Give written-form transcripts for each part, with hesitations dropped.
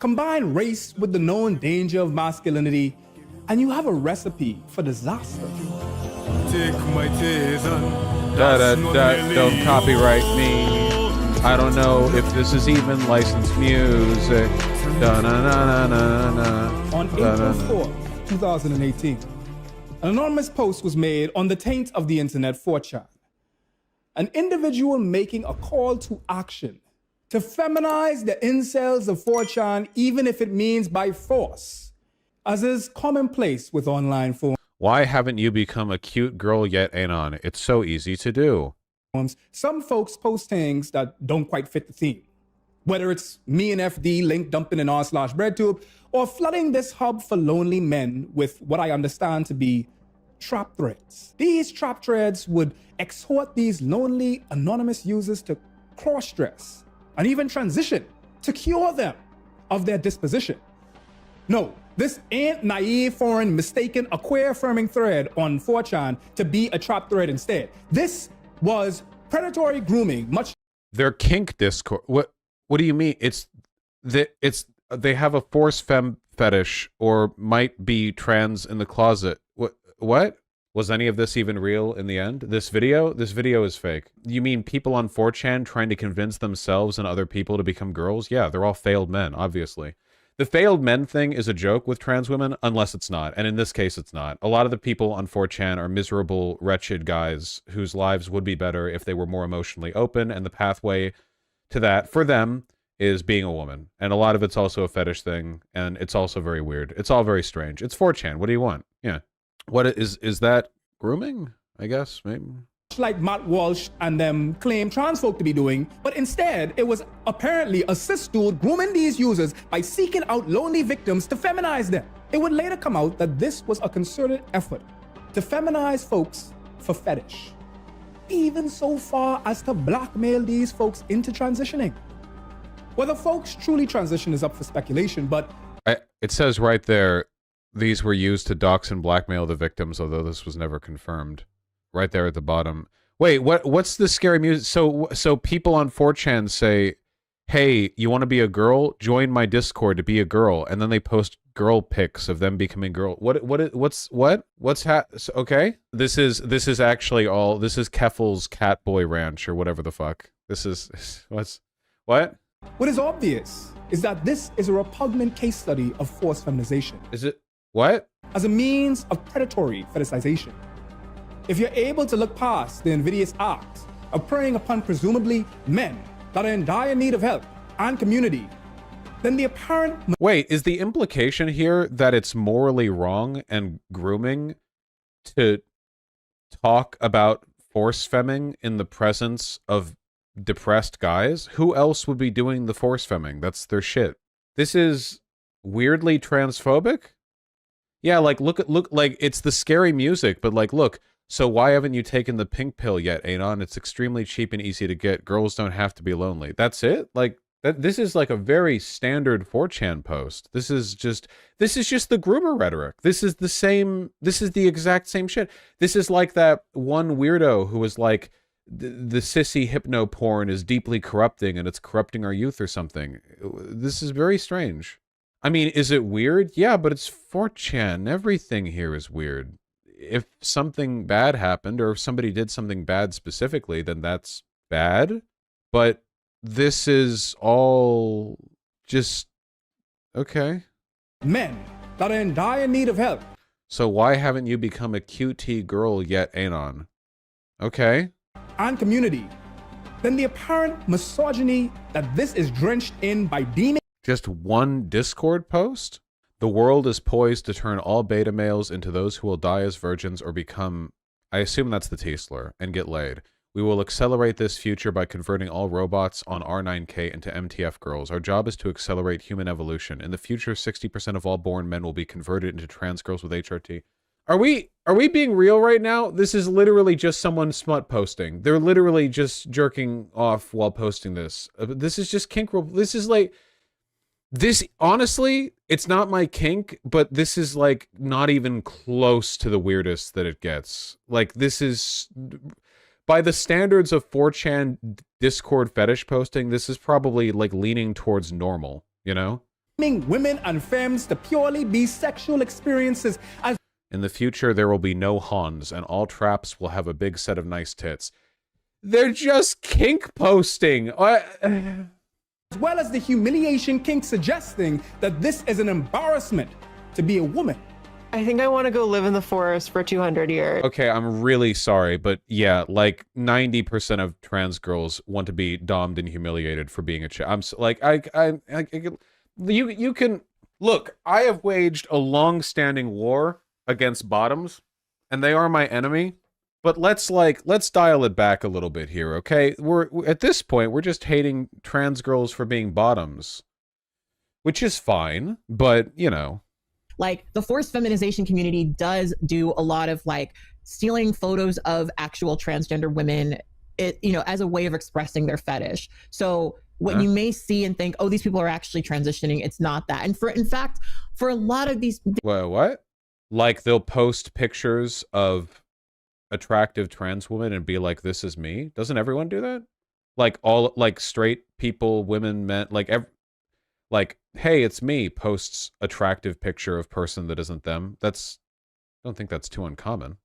Combine race with the known danger of masculinity, and you have a recipe for disaster. Take my Don't copyright me. I don't know if this is even licensed music. On April 4th, 2018, an anonymous post was made on the taint of the internet 4chan. An individual making a call to action to feminize the incels of 4chan, even if it means by force, as is commonplace with online forums. Why haven't you become a cute girl yet, Anon? It's so easy to do. Some folks post things that don't quite fit the theme, whether it's me and FD link dumping in r/breadtube, or flooding this hub for lonely men with what I understand to be trap threads. These trap threads would exhort these lonely anonymous users to cross-dress and even transition to cure them of their disposition. No, this ain't naive, foreign, mistaken, a queer-affirming thread on 4chan to be a trap thread instead. This was predatory grooming, much... Their kink Discord. What do you mean? They have a force femme fetish or might be trans in the closet. What? Was any of this even real in the end? This video is fake. You mean people on 4chan trying to convince themselves and other people to become girls? Yeah, they're all failed men, obviously. The failed men thing is a joke with trans women, unless it's not. And in this case, it's not. A lot of the people on 4chan are miserable, wretched guys whose lives would be better if they were more emotionally open, and the pathway to that, for them, is being a woman. And a lot of it's also a fetish thing, and it's also very weird. It's all very strange. It's 4chan. What do you want? Yeah. What is that grooming? I guess, maybe. Like Matt Walsh and them claim trans folk to be doing, but instead it was apparently a cis dude grooming these users by seeking out lonely victims to feminize them. It would later come out that this was a concerted effort to feminize folks for fetish, even so far as to blackmail these folks into transitioning. Whether folks truly transition is up for speculation, but it says right there, these were used to dox and blackmail the victims, although this was never confirmed. Right there at the bottom. Wait, what's the scary music? So people on 4chan say, hey, you want to be a girl? Join my Discord to be a girl. And then they post girl pics of them becoming girl. Okay? This is actually all, this is Keffel's Catboy Ranch or whatever the fuck. This is, what? What is obvious is that this is a repugnant case study of forced feminization. Is it, what? As a means of predatory fetishization. If you're able to look past the invidious act of preying upon presumably men that are in dire need of help and community, then the apparent... Wait, is the implication here that it's morally wrong and grooming to talk about force femming in the presence of depressed guys? Who else would be doing the force femming? That's their shit. This is weirdly transphobic? Yeah, like, look, like, it's the scary music, but like, look, so why haven't you taken the pink pill yet, Anon? It's extremely cheap and easy to get. Girls don't have to be lonely. That's it? Like, this is like a very standard 4chan post. This is just the groomer rhetoric. This is the exact same shit. This is like that one weirdo who was like, the sissy hypno porn is deeply corrupting and it's corrupting our youth or something. This is very strange. I mean, is it weird? Yeah, but it's 4chan. Everything here is weird. If something bad happened or if somebody did something bad specifically, then that's bad. But this is all just okay. Men that are in dire need of help. So why haven't you become a QT girl yet, Anon? Okay. And community. Then the apparent misogyny that this is drenched in by deeming... Just one Discord post? The world is poised to turn all beta males into those who will die as virgins or become, I assume that's the Tesla, and get laid. We will accelerate this future by converting all robots on R9K into MTF girls. Our job is to accelerate human evolution. In the future, 60% of all born men will be converted into trans girls with HRT. Are we being real right now? This is literally just someone smut posting. They're literally just jerking off while posting this. This is just kink. This is like... This, honestly, it's not my kink, but this is, like, not even close to the weirdest that it gets. Like, this is... By the standards of 4chan Discord fetish posting, this is probably, like, leaning towards normal, you know? women and femmes to purely be sexual experiences as In the future, there will be no Hans, and all traps will have a big set of nice tits. They're just kink posting. well as the humiliation kink suggesting that this is an embarrassment to be a woman. I think I want to go live in the forest for 200 years. Okay, I'm really sorry, but yeah, like 90% of trans girls want to be domed and humiliated for being a chick. You can look. I have waged a long-standing war against bottoms, and they are my enemy. But let's dial it back a little bit here, okay? We're at this point, we're just hating trans girls for being bottoms, which is fine, but you know. Like, the forced feminization community does do a lot of like stealing photos of actual transgender women, as a way of expressing their fetish. So what you may see and think, oh, these people are actually transitioning, it's not that. And in fact, for a lot of these... What? Like, they'll post pictures of attractive trans women and be like, this is me? Doesn't everyone do that? Like, all, like, straight people, women, men, like, hey, it's me, posts attractive picture of person that isn't them. I don't think that's too uncommon.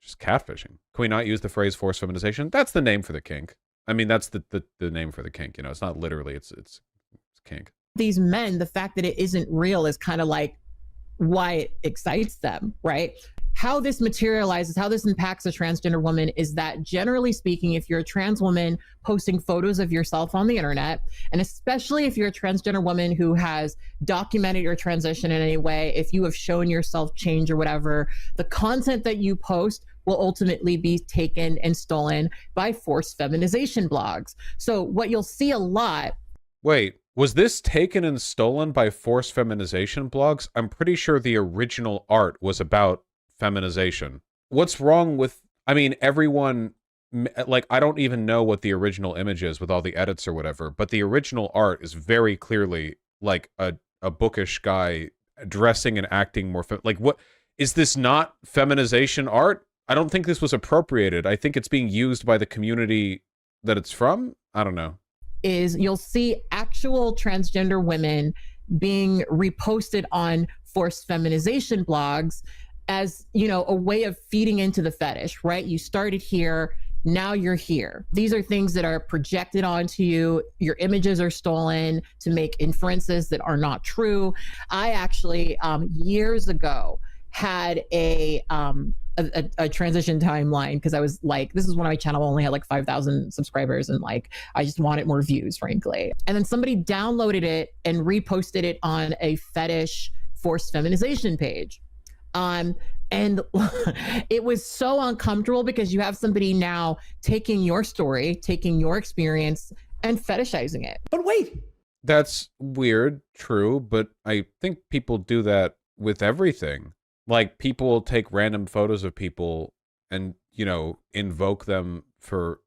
Just catfishing. Can we not use the phrase forced feminization? That's the name for the kink. I mean, that's the name for the kink, it's not literally, it's kink. These men, the fact that it isn't real is kind of like why it excites them, right? How this materializes, how this impacts a transgender woman is that, generally speaking, if you're a trans woman posting photos of yourself on the internet, and especially if you're a transgender woman who has documented your transition in any way, if you have shown yourself change or whatever, the content that you post will ultimately be taken and stolen by forced feminization blogs. So what you'll see a lot... Wait, was this taken and stolen by forced feminization blogs? I'm pretty sure the original art was about feminization. What's wrong with, I mean, everyone, like, I don't even know what the original image is with all the edits or whatever, but the original art is very clearly like a bookish guy dressing and acting more, like, what, is this not feminization art? I don't think this was appropriated. I think it's being used by the community that it's from. I don't know. Is you'll see actual transgender women being reposted on forced feminization blogs as, a way of feeding into the fetish, right? You started here, now you're here. These are things that are projected onto you. Your images are stolen to make inferences that are not true. I actually, years ago, had a transition timeline because I was like, this is when my channel only had like 5,000 subscribers and like I just wanted more views, frankly. And then somebody downloaded it and reposted it on a fetish forced feminization page. And it was so uncomfortable because you have somebody now taking your story, taking your experience and fetishizing it. But wait, that's weird, true, but I think people do that with everything. Like, people will take random photos of people and, invoke them for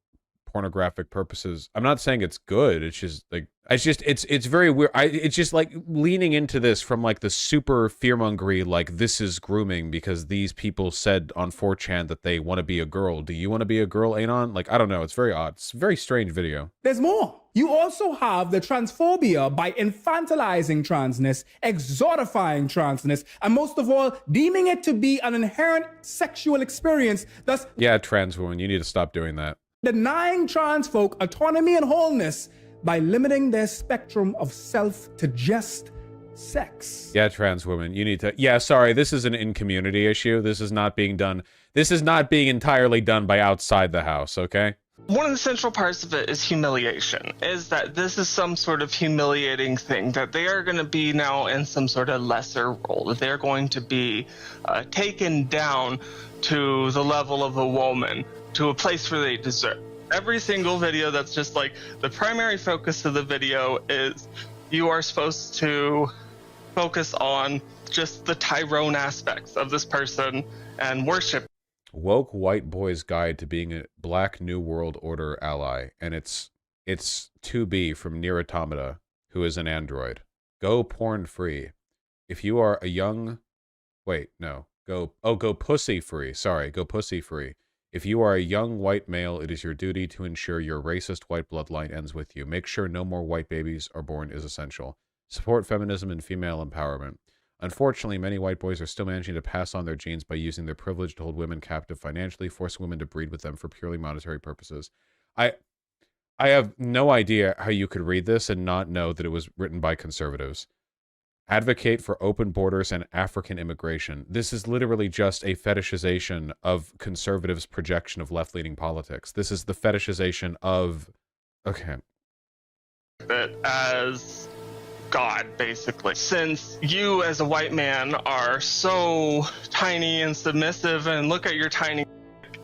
pornographic purposes. I'm not saying it's good. It's just like, it's very weird. It's just like leaning into this from like the super fearmongery, like this is grooming because these people said on 4chan that they want to be a girl. Do you want to be a girl, Anon? Like, I don't know. It's very odd. It's a very strange video. There's more. You also have the transphobia by infantilizing transness, exotifying transness, and most of all, deeming it to be an inherent sexual experience, thus... Yeah, trans woman, you need to stop doing that. Denying trans folk autonomy and wholeness by limiting their spectrum of self to just sex. Yeah, trans women, you need to... Yeah, sorry, this is an in-community issue. This is not being done... This is not being entirely done by outside the house, okay? One of the central parts of it is humiliation, is that this is some sort of humiliating thing, that they are going to be now in some sort of lesser role, that they're going to be taken down to the level of a woman, to a place where they deserve. Every single video that's just like, the primary focus of the video is you are supposed to focus on just the Tyrone aspects of this person and worship. Woke white boy's guide to being a black new world order ally, and it's 2B from Nier Automata, who is an android. Go porn free. If you are a young... Wait, no. Go pussy free. Sorry, go pussy free. If you are a young white male, it is your duty to ensure your racist white bloodline ends with you. Make sure no more white babies are born is essential. Support feminism and female empowerment. Unfortunately, many white boys are still managing to pass on their genes by using their privilege to hold women captive financially, forcing women to breed with them for purely monetary purposes. I have no idea how you could read this and not know that it was written by conservatives. Advocate for open borders and African immigration. This is literally just a fetishization of conservatives' projection of left-leaning politics. This is the fetishization of... Okay. It as God, basically. Since you as a white man are so tiny and submissive, and look at your tiny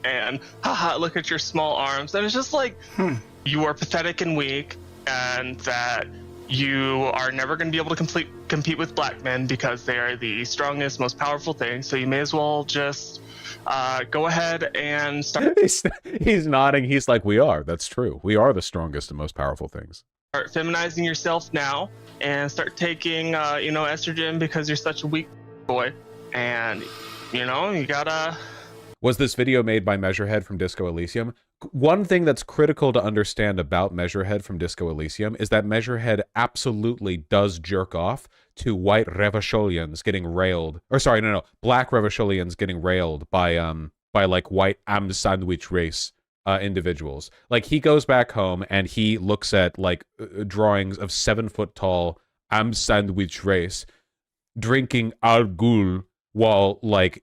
and haha, look at your small arms, and it's just like, you are pathetic and weak, and that you are never going to be able to compete with black men because they are the strongest, most powerful thing. So you may as well just go ahead and start. He's nodding. He's like, we are. That's true. We are the strongest and most powerful things. Start feminizing yourself now and start taking, estrogen because you're such a weak boy. And, you gotta... Was this video made by Measurehead from Disco Elysium? One thing that's critical to understand about Measurehead from Disco Elysium is that Measurehead absolutely does jerk off to white Revacholians getting railed. Or sorry, no, black Revacholians getting railed by like white am sandwich race individuals. Like, he goes back home and he looks at like drawings of 7-foot-tall am sandwich race drinking Al Ghul while like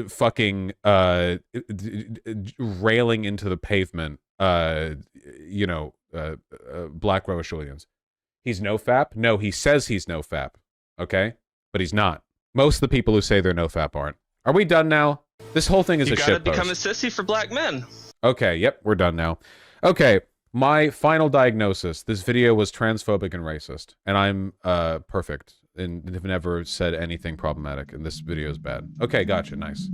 fucking railing into the pavement, black Revacholians. He's no fap? No, he says he's no fap. Okay? But he's not. Most of the people who say they're no fap aren't. Are we done now? This whole thing is a shitpost. You gotta become a sissy for black men. Okay, yep, we're done now. Okay, my final diagnosis. This video was transphobic and racist. And I'm perfect. And have never said anything problematic, and this video is bad. Okay, gotcha, nice.